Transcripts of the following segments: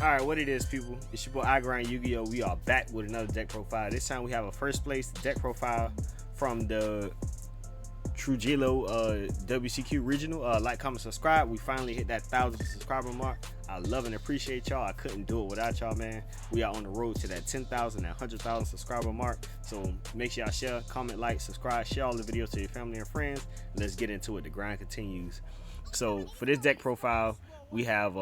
Alright, what it is, people? It's your boy Yu-Gi-Oh! We are back with another deck profile. This time we have a first place deck profile from the Trujillo WCQ regional. Like, comment, subscribe. We finally hit that 1,000 subscriber mark. I love and appreciate y'all. I couldn't do it without y'all, man. We are on the road to that 10,000, that 100,000 subscriber mark. So make sure y'all share, comment, like, subscribe, share all the videos to your family and friends. Let's get into it. The grind continues. So for this deck profile, we have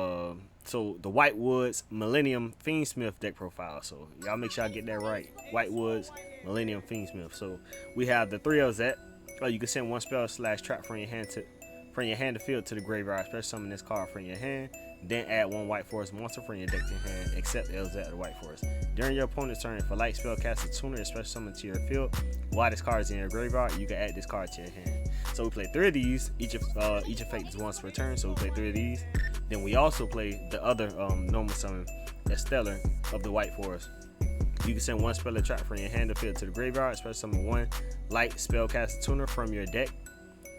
so the Whitewoods Millennium Fiendsmith deck profile. So y'all make sure I get that right. Whitewoods Millennium Fiendsmith. So we have the 3 of Zet. You can send one spell / trap from your hand to field to the graveyard. Special summon this card from your hand. Then add one White Forest monster from your deck to your hand, except LZ of the White Forest. During your opponent's turn, if a light spell casts a tuner, special summon to your field. While this card is in your graveyard, you can add this card to your hand. So we play 3 of these. Each effect is once per turn, so we play 3 of these. Then we also play the other normal summon, that's Stellar of the White Forest. You can send one spell or trap from your hand to field to the graveyard. Special summon one light spell cast tuner from your deck.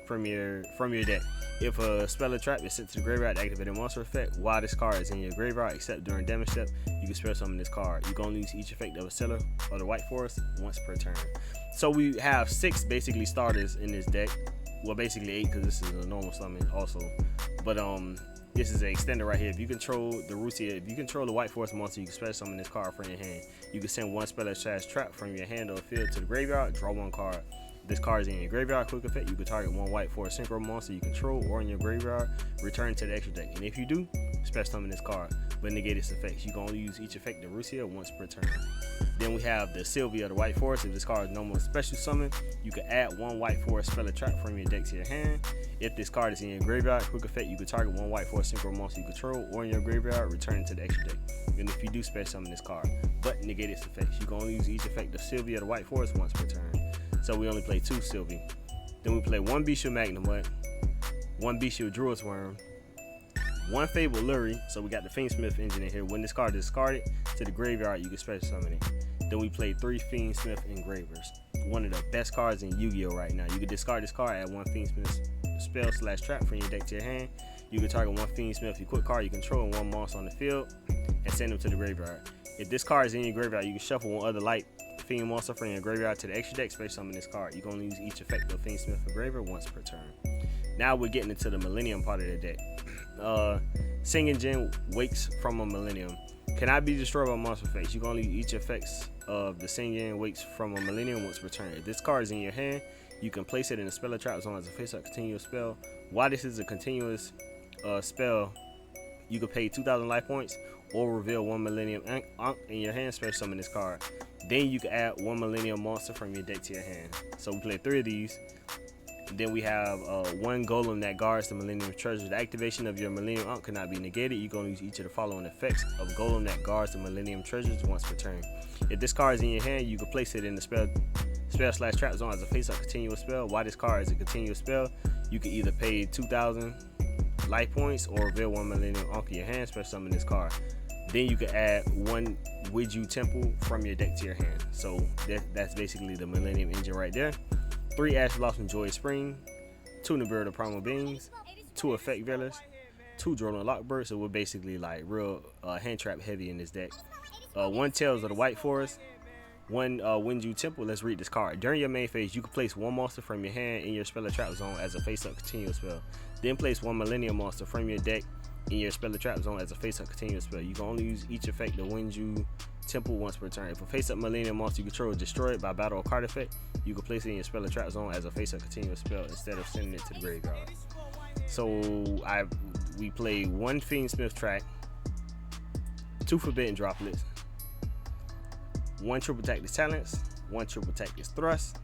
From your deck. If a spell or trap is sent to the graveyard to activate a monster effect while this card is in your graveyard, except during damage step, you can spell summon this card. You can only use each effect of a Stellar or the White Forest once per turn. So we have 6 basically starters in this deck. Well, basically 8 because this is a normal summon also. But this is an extender right here. If you control the Rusia, if you control the White Forest monster, you can special summon this card from your hand. You can send one spell or trap from your hand or field to the graveyard, draw one card. This card is in your graveyard. Quick effect, you can target one White Forest synchro monster you control or in your graveyard, return to the extra deck. And if you do, special summon this card, but negate its effects. You can only use each effect of Rusia once per turn. Then we have the Sylvia of the White Forest. If this card is normal special summon, you can add one White Forest spell or trap from your deck to your hand. If this card is in your graveyard, quick effect, you can target one White Forest synchro monster you control or in your graveyard, return to the extra deck. And if you do special summon this card, but negate its effects, you can only use each effect of Sylvia of the White Forest once per turn. So we only play 2 Sylvie. Then we play 1 Bestial Magnemite, 1 Bestial Druid's Worm, 1 Fabled Lurie. So we got the Fiendsmith engine in here. When this card is discarded to the graveyard, you can special summon it. Then we play 3 Fiendsmith Engravers. One of the best cards in Yu-Gi-Oh! Right now. You can discard this card, add 1 Fiendsmith spell / trap from your deck to your hand. You can target 1 Fiendsmith equipped card you control and 1 monster on the field and send them to the graveyard. If this card is in your graveyard, you can shuffle one other light Fiend monster from your graveyard to the extra deck, special summon this card. You can only use each effect of Fiendsmith Engraver once per turn. Now we're getting into the Millennium part of the deck. Singing Gen wakes from a Millennium. Cannot be destroyed by monster effects. You can only use each effects of the Singing wakes from a Millennium once per turn. If this card is in your hand, you can place it in a spell or trap zone as a face-up continuous spell. While this is a continuous spell, you can pay 2,000 life points or reveal 1 Millennium Ankh in your hand, special summon this card. Then you can add 1 Millennium monster from your deck to your hand. So we play 3 of these. Then we have 1 Golem that guards the Millennium treasure. The activation of your Millennium Ankh cannot be negated. You can only use each of the following effects of Golem that guards the Millennium treasures once per turn. If this card is in your hand, you can place it in the spell / trap zone as a face-up continuous spell. While this card is a continuous spell, you can either pay 2,000 life points or reveal 1 Millennium Ankh in your hand, special summon this card. Then you can add 1 YUGIOH Temple from your deck to your hand. So that's basically the Millennium engine right there. 3 Ash Blossom Joy Spring, 2 Nibiru Primal Beings, 2 Effect Veilers, 2 Drone Lockbird. So we're basically like real hand trap heavy in this deck. 1 Tails of the White Forest, 1 YUGIOH Temple. Let's read this card. During your main phase, you can place 1 monster from your hand in your spell or trap zone as a face-up continuous spell. Then place 1 Millennium monster from your deck in your spell or trap zone as a face-up continuous spell. You can only use each effect of YUGIOH Temple once per turn. If a face-up Millennium monster you control is destroyed by battle or card effect, you can place it in your spell or trap zone as a face-up continuous spell instead of sending it to the graveyard. So we play 1 Fiendsmith track, 2 Forbidden Droplets, 1 Triple Tactics Talents, 1 Triple Tactics Thrust,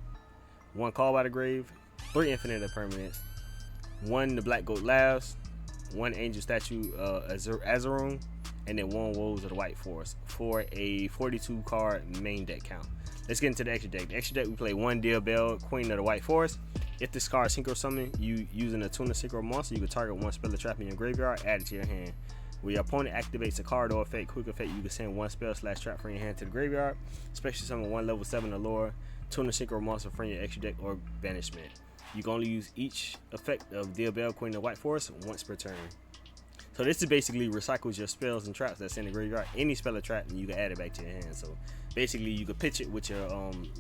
1 Call by the Grave, 3 Infinite Impermanence, 1 The Black Goat Laughs, 1 Angel Statue Azaroon, and then 1 Woes of the White Forest for a 42 card main deck count. Let's get into the extra deck. The extra deck, we play 1 Diabell, Queen of the White Forest. If this card synchro summon you using a Tuna Synchro monster, you can target 1 spell or trap in your graveyard, add it to your hand. When your opponent activates a card or effect, quick effect, you can send 1 spell / trap from your hand to the graveyard. Special summon 1 level 7 or lower Tuna Synchro monster from your extra deck or banishment. You can only use each effect of Diabell, Queen of the White Forest once per turn. So this is basically recycles your spells and traps that's in the graveyard. Any spell or trap, and you can add it back to your hand. So basically, you could pitch it with your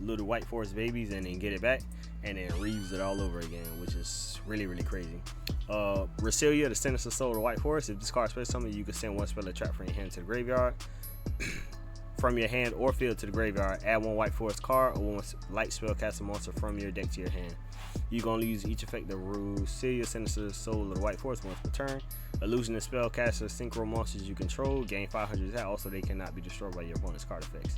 little white forest babies and then get it back, and then reuse it all over again, which is really, really crazy. Resillia, the Sinister Soul of White Forest. If this card special summon, you can send one spell or trap from your hand to the graveyard. From your hand or field to the graveyard, add one white forest card or one light spellcaster monster from your deck to your hand. You can only use each effect of Resillia, Sinister Soul of the White Forest once per turn. Illusion and spellcaster synchro monsters you control gain 500 attack. Also, they cannot be destroyed by your opponent's card effects.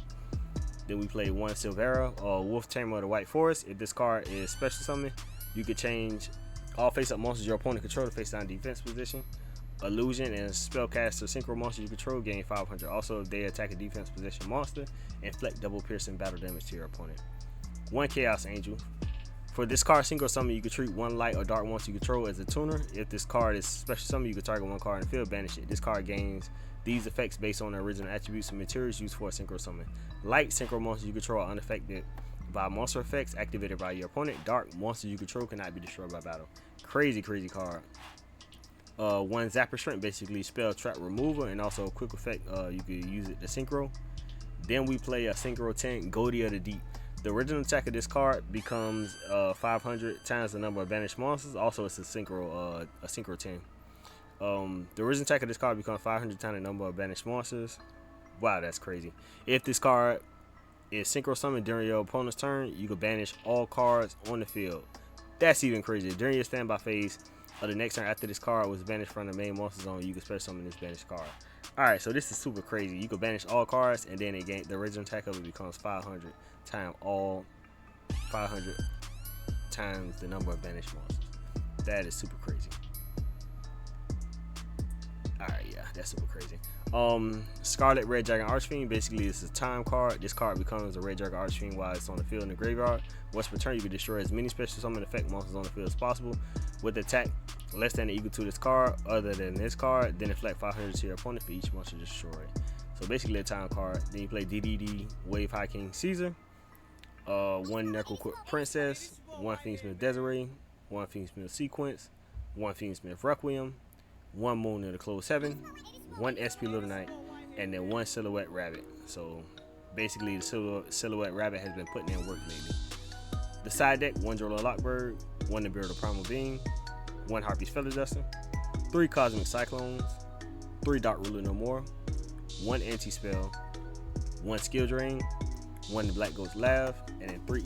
Then we play one Silvera, Wolf Tamer of the White Forest. If this card is special summon, you could change all face-up monsters your opponent controls to face-down defense position. Illusion and spellcaster synchro monsters you control gain 500. Also, if they attack a defense position monster, inflict double piercing battle damage to your opponent. One Chaos Angel. For this card synchro summon, you can treat one light or dark monster you control as a tuner. If this card is special summon, you can target one card in the field, banish it. This card gains these effects based on the original attributes and materials used for a synchro summon. Light synchro monsters you control are unaffected by monster effects activated by your opponent. Dark monsters you control cannot be destroyed by battle. Crazy, crazy card. One Zapper Shrimp, basically spell trap removal, and also a quick effect. You could use it to synchro. Then we play a synchro 10, Goldie of the Deep. The original attack of this card becomes 500 times the number of banished monsters. Also, it's a synchro 10. The original attack of this card becomes 500 times the number of banished monsters. Wow, that's crazy. If this card is synchro summoned during your opponent's turn, you can banish all cards on the field. That's even crazier. During your standby phase of the next turn after this card was banished from the main monster zone, you can special summon this banished card. Alright, so this is super crazy. You can banish all cards, and then again, the original attack of it becomes 500 times the number of banished monsters. That is super crazy. Alright, yeah, that's super crazy. Scarlet Red Dragon Archfiend, basically this is a time card. This card becomes a Red Dragon Archfiend while it's on the field in the graveyard. Once per turn, you can destroy as many special summon effect monsters on the field as possible with attack less than or equal to this card other than this card, then inflict 500 to your opponent for each monster destroyed. So basically a time card. Then you play DDD Wave High King Caesar, one Necro Princess, one Fiendsmith Desiree, one Fiendsmith Sequence, one Fiendsmith Requiem, one Moon in the Closed Heaven, one SP Little Knight, and then one Silhouette Rabbit. So basically the Silhouette Rabbit has been putting in work lately. The side deck, one Jorla Lockbird, one Nibiru the Primal Being, one Harpy's Feather Duster, 3 Cosmic Cyclones, 3 Dark Ruler No More, 1 Anti-Spell, 1 Skill Drain, 1 The Black Ghost Laugh, and then 3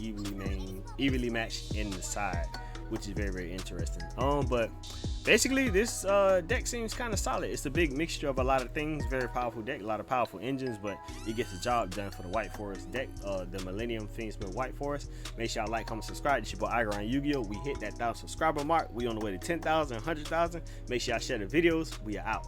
evenly matched in the side, which is very, very interesting. But basically this deck seems kind of solid. It's a big mixture of a lot of things. Very powerful deck, a lot of powerful engines, but it gets the job done for the White Forest deck, the Millennium Fiendsmith White Forest. Make sure y'all like, comment, subscribe. It's your boy Igor Yu-Gi-Oh. We hit that 1,000 subscriber mark. We on the way to 10,000, 100,000. Make sure y'all share the videos. We are out.